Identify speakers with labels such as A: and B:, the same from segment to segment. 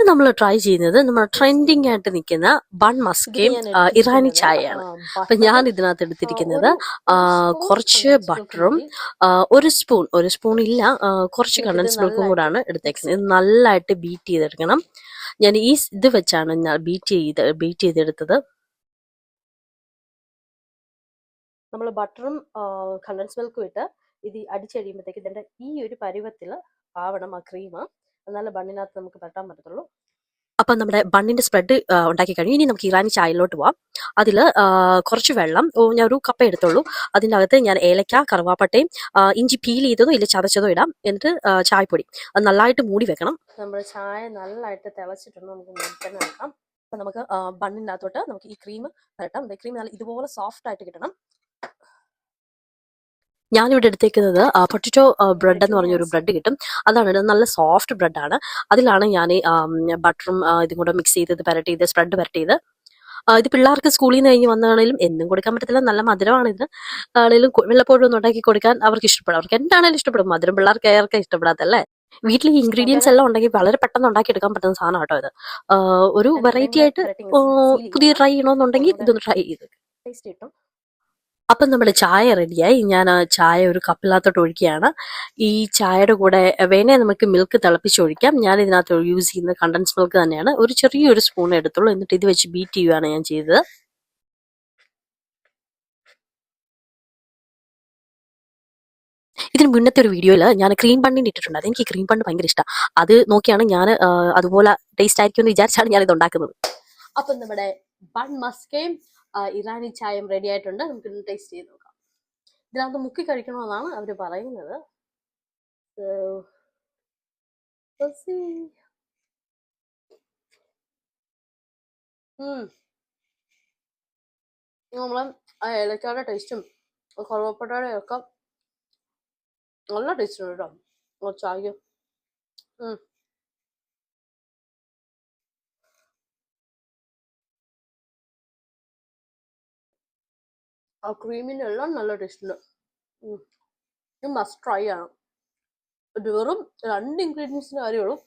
A: നമ്മൾ ട്രൈ ചെയ്യുന്നത് നമ്മൾ ട്രെൻഡിങ് ആയിട്ട് നിൽക്കുന്ന ബൺ മസ്കയും ഇറാനി ചായയാണ്. അപ്പൊ ഞാൻ ഇതിനകത്ത് എടുത്തിരിക്കുന്നത് കുറച്ച് ബട്ടറും ഒരു സ്പൂൺ ഇല്ല, കുറച്ച് കണ്ടൻസ് മിൽക്കും കൂടാണ് എടുത്തേക്കുന്നത്. ഇത് നല്ലതായിട്ട് ബീറ്റ് ചെയ്തെടുക്കണം. ഞാൻ ഇത് വെച്ചാണ് ബീറ്റ് ചെയ്തെടുത്തത്. നമ്മൾ ബട്ടറും കണ്ടൻസ് മിൽക്കും ഇട്ട് ഇത് അടിച്ചഴിയുമ്പോഴത്തേക്ക് ഇതിന്റെ ഈ ഒരു പരുവത്തിൽ ആവണം ആ ക്രീം. എന്നാലും ബണ്ണിനകത്ത് നമുക്ക് പറ്റാൻ പറ്റത്തുള്ളൂ. അപ്പം നമ്മുടെ ബണ്ണിന്റെ സ്പ്രെഡ് ഉണ്ടാക്കി കഴിഞ്ഞു. ഇനി നമുക്ക് ഇറാനി ചായയിലോട്ട് പോവാം. അതിൽ കുറച്ച് വെള്ളം, ഞാൻ ഒരു കപ്പ എടുത്തുള്ളൂ. അതിൻ്റെ അകത്ത് ഞാൻ ഏലക്ക, കറുവാപ്പട്ടയും ഇഞ്ചി പീൽ ചെയ്തതോ ഇല്ല ചതച്ചതോ ഇടാം. എന്നിട്ട് ചായപ്പൊടി അത് നല്ലതായിട്ട് മൂടി വെക്കണം. നമ്മുടെ ചായ നല്ലതായിട്ട് തിളച്ചിട്ടുണ്ട്, നമുക്ക് മൂടി തന്നെ വെക്കാം. അപ്പം നമുക്ക് ബണ്ണിൻ്റെ അകത്തോട്ട് നമുക്ക് ഈ ക്രീം വരട്ടാം. ക്രീം നല്ല ഇതുപോലെ സോഫ്റ്റ് ആയിട്ട് കിട്ടണം. ഞാനിവിടെ എടുത്തേക്കുന്നത് പൊട്ടറ്റോ ബ്രെഡ് എന്ന് പറഞ്ഞൊരു ബ്രെഡ് കിട്ടും. അതാണ് നല്ല സോഫ്റ്റ് ബ്രെഡാണ്. അതിലാണ് ഞാൻ ബട്ടറും ഇതും കൂടെ മിക്സ് ചെയ്ത് സ്പ്രെഡ് പരട്ടിയത്. ഇത് പിള്ളേർക്ക് സ്കൂളിൽ നിന്ന് കഴിഞ്ഞ് വന്നാണെങ്കിലും എന്നും കൊടുക്കാൻ പറ്റത്തില്ല, നല്ല മധുരമാണ്. ഇത് ആണെങ്കിലും വല്ലപ്പോഴും ഒന്ന് ഉണ്ടാക്കി കൊടുക്കാൻ അവർക്ക് ഇഷ്ടപ്പെടും. അവർക്ക് എന്താണെങ്കിലും ഇഷ്ടപ്പെടും. മധുരം പിള്ളേർക്ക് ഏറെ ഇഷ്ടപ്പെടാത്തല്ലേ. വീട്ടിൽ ഈ ഇൻഗ്രീഡിയൻസ് എല്ലാം ഉണ്ടെങ്കിൽ വളരെ പെട്ടെന്ന് ഉണ്ടാക്കി എടുക്കാൻ പറ്റുന്ന സാധനം കേട്ടോ ഇത്. ഒരു വെറൈറ്റി ആയിട്ട് പുതിയ ട്രൈ ചെയ്യണമെന്നുണ്ടെങ്കിൽ ഇതൊന്ന് ട്രൈ ചെയ്ത് ടേസ്റ്റ് കിട്ടും. അപ്പം നമ്മുടെ ചായ റെഡിയായി. ഞാൻ ആ ചായ ഒരു കപ്പിനകത്തോട്ട് ഒഴിക്കുകയാണ്. ഈ ചായയുടെ കൂടെ വേണേ നമുക്ക് മിൽക്ക് തിളപ്പിച്ചൊഴിക്കാം. ഞാൻ ഇതിനകത്ത് യൂസ് ചെയ്യുന്നത് കണ്ടൻസ് മിൽക്ക് തന്നെയാണ്. ഒരു ചെറിയൊരു സ്പൂൺ എടുത്തുള്ളൂ. എന്നിട്ട് ഇത് വെച്ച് ബീറ്റ് ചെയ്യുകയാണ് ഞാൻ ചെയ്തത്. ഇതിന് മുന്നത്തെ ഒരു വീഡിയോയിൽ ഞാൻ ക്രീം ബണ്ണിൻ്റെ ഇട്ടിട്ടുണ്ട്. അതെനിക്ക് ക്രീം ബണ്ണ് ഭയങ്കര ഇഷ്ടമാണ്. അത് നോക്കിയാണ് ഞാൻ അതുപോലെ ടേസ്റ്റ് ആയിരിക്കും എന്ന് വിചാരിച്ചാണ് ഞാൻ ഇത് ഉണ്ടാക്കുന്നത്. അപ്പം നമ്മുടെ ബൺ മസ്കയും ഇറാനി ചായയും റെഡി ആയിട്ടുണ്ട്. നമുക്ക് ടേസ്റ്റ് ചെയ്ത് നോക്കാം. ഇതിനകത്ത് മുക്കി കഴിക്കണമെന്നാണ് അവർ പറയുന്നത്. നമ്മളെ ഏലക്കയുടെ ടേസ്റ്റും കറുവപ്പട്ടയുടെ ഒക്കെ നല്ല ടേസ്റ്റ് ഉണ്ട് കേട്ടോ ചായ. ആ ക്രീമിൻ്റെ എല്ലാം നല്ല ടേസ്റ്റ് ഉണ്ട്. ഇത് മസ്റ്റ് ട്രൈ ആണ്. ഇത് വെറും 2 ഇൻഗ്രീഡിയൻസിൻ്റെ കാര്യമുള്ളൂ,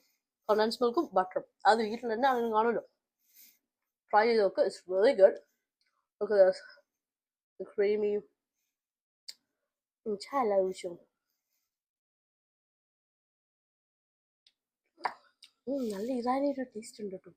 A: കണ്ടൻസ് മിൽക്കും ബട്ടറും. അത് വീട്ടിൽ തന്നെ അങ്ങനെ കാണുമല്ലോ. ട്രൈ ചെയ്ത് നോക്കുക. It's very good. Okay, creamy ചായ ആവശ്യം. നല്ല ഇറാനി ഒരു ടേസ്റ്റ് ഉണ്ട് കേട്ടോ.